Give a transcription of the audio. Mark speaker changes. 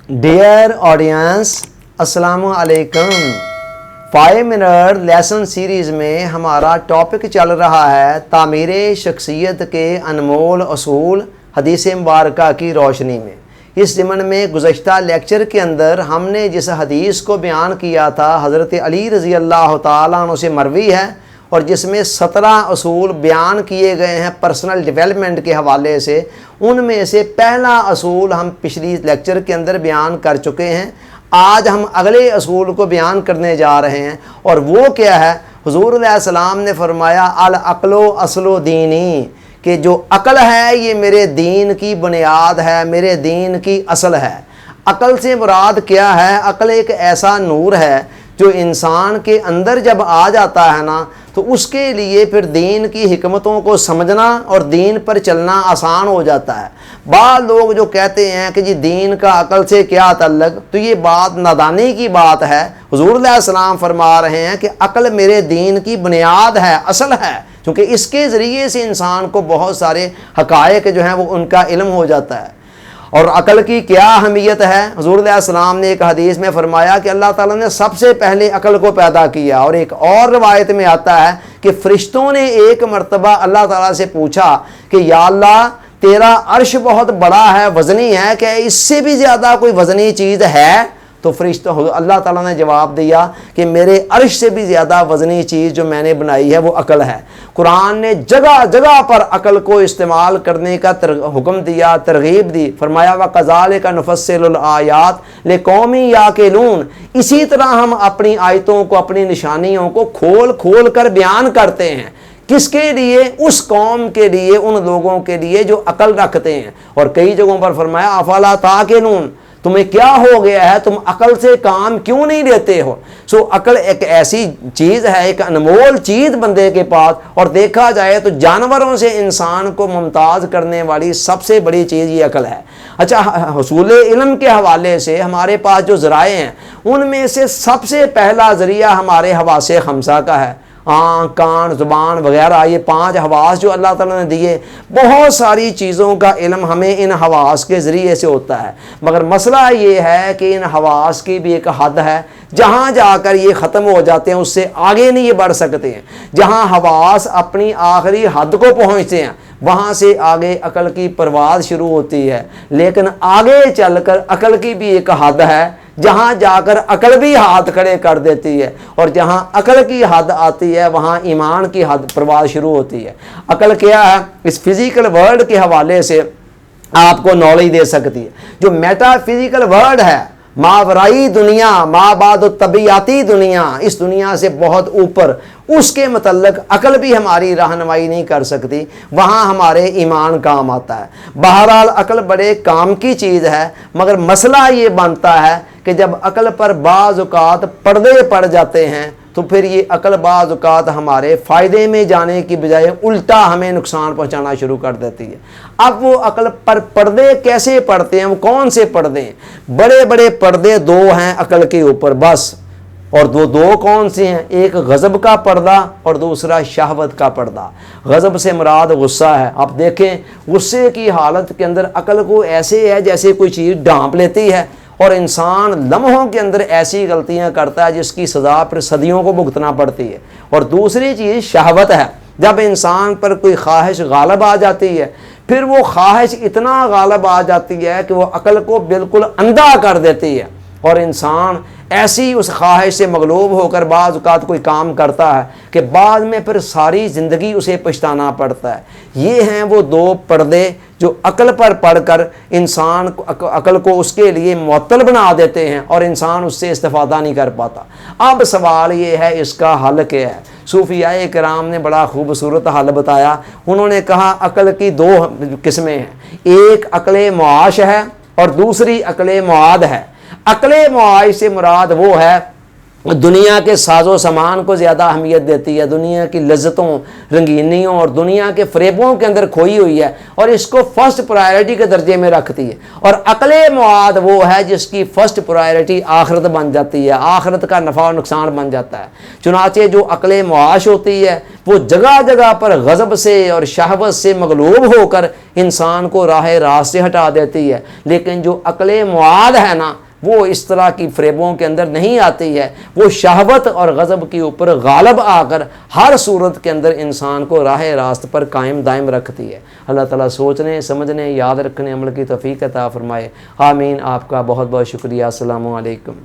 Speaker 1: Dear audience, अस्सलाम वालेकुम। 5 minute lesson series में हमारा टॉपिक चल रहा है तामीर शख्सियत के अनमोल असूल हदीस मुबारका की रोशनी में। इस ज़िमन में गुज़श्ता लेक्चर के अंदर हमने जिस हदीस को बयान किया था हज़रत अली रज़ी अल्लाह ताला अन्हु से मरवी है और जिसमें 17 असूल बयान किए गए हैं पर्सनल डेवलपमेंट के हवाले से। उनमें से पहला असूल हम पिछली लेक्चर के अंदर बयान कर चुके हैं। आज हम अगले असूल को बयान करने जा रहे हैं और वो क्या है? हुज़ूर अलैहिस्सलाम ने फरमाया अल अक्लो असलो दीनी, कि जो अकल है ये मेरे दीन की बुनियाद है, मेरे दीन की असल है। अकल से मुराद क्या है? अकल एक ऐसा नूर है जो इंसान के अंदर जब आ जाता है ना तो उसके लिए फिर दीन की हिकमतों को समझना और दीन पर चलना आसान हो जाता है। बाद लोग जो कहते हैं कि जी दीन का अकल से क्या तल्लुक़, तो ये बात नादानी की बात है। हुज़ूर अलैहिस्सलाम फरमा रहे हैं कि अकल मेरे दीन की बुनियाद है, असल है, क्योंकि इसके ज़रिए से इंसान को बहुत सारे हक़ाइक़ जो हैं वो उनका इल्म हो जाता है। और अकल की क्या अहमियत है? हुज़ूर अलैहिस्सलाम ने एक हदीस में फरमाया कि अल्लाह ताला ने सबसे पहले अकल को पैदा किया। और एक और रिवायत में आता है कि फ़रिश्तों ने एक मरतबा अल्लाह ताला से पूछा कि या अल्लाह, तेरा अर्श बहुत बड़ा है, वज़नी है, क्या इससे भी ज़्यादा कोई वज़नी चीज़ है? तो फरिश्तों अल्लाह ताला ने जवाब दिया कि मेरे अर्श से भी ज़्यादा वज़नी चीज़ जो मैंने बनाई है वो अकल है। कुरान ने जगह जगह पर अकल को इस्तेमाल करने का हुक्म दिया, तरगीब दी। फरमाया व कज़ालिका नुफ़स्सिलुल आयात लिक़ौमिन याक़िलून, इसी तरह हम अपनी आयतों को, अपनी निशानियों को खोल खोल कर बयान करते हैं। किसके लिए? उस कौम के लिए, उन लोगों के लिए जो अकल रखते हैं। और कई जगहों पर फरमाया अफ़ला ताक़िलून, तुम्हें क्या हो गया है, तुम अकल से काम क्यों नहीं लेते हो? सो अकल एक ऐसी चीज़ है, एक अनमोल चीज़ बंदे के पास। और देखा जाए तो जानवरों से इंसान को मुमताज़ करने वाली सबसे बड़ी चीज़ ये अकल है। अच्छा, हुसूल इल्म के हवाले से हमारे पास जो ज़राए हैं उनमें से सबसे पहला ज़रिया हमारे हवासे खमसा का है। आँख, कान, ज़ुबान वगैरह, ये 5 हवास जो अल्लाह ताला ने दिए। बहुत सारी चीज़ों का इल्म हमें इन हवास के ज़रिए से होता है, मगर मसला ये है कि इन हवास की भी एक हद है। जहाँ जाकर ये ख़त्म हो जाते हैं उससे आगे नहीं ये बढ़ सकते हैं। जहाँ हवास अपनी आखिरी हद को पहुँचते हैं वहाँ से आगे अकल की परवाज़ शुरू होती है। लेकिन आगे चलकर अकल की भी एक हद है जहाँ जाकर अकल भी हाथ खड़े कर देती है। और जहाँ अकल की हद आती है वहाँ ईमान की हद परवाज़ शुरू होती है। अकल क्या है? इस फिज़िकल वर्ल्ड के हवाले से आपको नॉलेज दे सकती है। जो मेटाफिज़िकल वर्ल्ड है, मावराई दुनिया, माबाद तबीयाती दुनिया, इस दुनिया से बहुत ऊपर, उसके मतलब अकल भी हमारी रहनुमाई नहीं कर सकती। वहाँ हमारे ईमान काम आता है। बहरहाल अकल बड़े काम की चीज़ है, मगर मसला ये बनता है कि जब अकल पर बाज़ औक़ात पर्दे पड़ जाते हैं तो फिर ये अकल बाज़ औक़ात हमारे फ़ायदे में जाने की बजाय उल्टा हमें नुकसान पहुंचाना शुरू कर देती है। अब वो अकल पर पर्दे कैसे पड़ते हैं? वो कौन से पर्दे हैं? बड़े बड़े पर्दे 2 हैं अकल के ऊपर बस। और दो कौन से हैं? एक गज़ब का पर्दा और दूसरा शहवत का पर्दा। गज़ब से मुराद गुस्सा है। आप देखें गुस्से की हालत के अंदर अकल को ऐसे है जैसे कोई चीज़ ढांप लेती है और इंसान लम्हों के अंदर ऐसी गलतियां करता है जिसकी सज़ा फिर सदियों को भुगतना पड़ती है। और दूसरी चीज़ शहवत है, जब इंसान पर कोई ख्वाहिश गालिब आ जाती है, फिर वो ख्वाहिश इतना गालिब आ जाती है कि वो अकल को बिल्कुल अंधा कर देती है और इंसान ऐसी उस ख्वाहिश से मगलूब होकर बाज़ औक़ात कोई काम करता है कि बाद में फिर सारी ज़िंदगी उसे पछताना पड़ता है। ये हैं वो 2 पर्दे जो अकल पर पढ़कर इंसान को अकल को उसके लिए मुअत्तल बना देते हैं और इंसान उससे इस्तिफ़ादा नहीं कर पाता। अब सवाल ये है इसका हल क्या है? सूफियाए किराम ने बड़ा खूबसूरत हल बताया। उन्होंने कहा अकल की 2 किस्में हैं, एक अकल मुआश है और दूसरी अकल मुआद है। अकल मुआश से मुराद वो है دنیا کے ساز و سامان کو زیادہ اہمیت دیتی ہے، دنیا کی لذتوں، رنگینیوں اور دنیا کے فریبوں کے اندر کھوئی ہوئی ہے اور اس کو فرسٹ پرائرٹی کے درجے میں رکھتی ہے۔ اور عقل معاد وہ ہے جس کی فرسٹ پرائرٹی آخرت بن جاتی ہے، آخرت کا نفع و نقصان بن جاتا ہے۔ چنانچہ جو عقل معاش ہوتی ہے وہ جگہ جگہ پر غضب سے اور شہوت سے مغلوب ہو کر انسان کو راہ راست سے ہٹا دیتی ہے، لیکن جو عقل معاد ہے نا وہ اس طرح کی فریبوں کے اندر نہیں آتی ہے، وہ شہوت اور غضب کے اوپر غالب آ کر ہر صورت کے اندر انسان کو راہ راست پر قائم دائم رکھتی ہے۔ اللہ تعالیٰ سوچنے، سمجھنے، یاد رکھنے، عمل کی توفیق عطا فرمائے، آمین۔ آپ کا بہت بہت شکریہ۔ السلام علیکم۔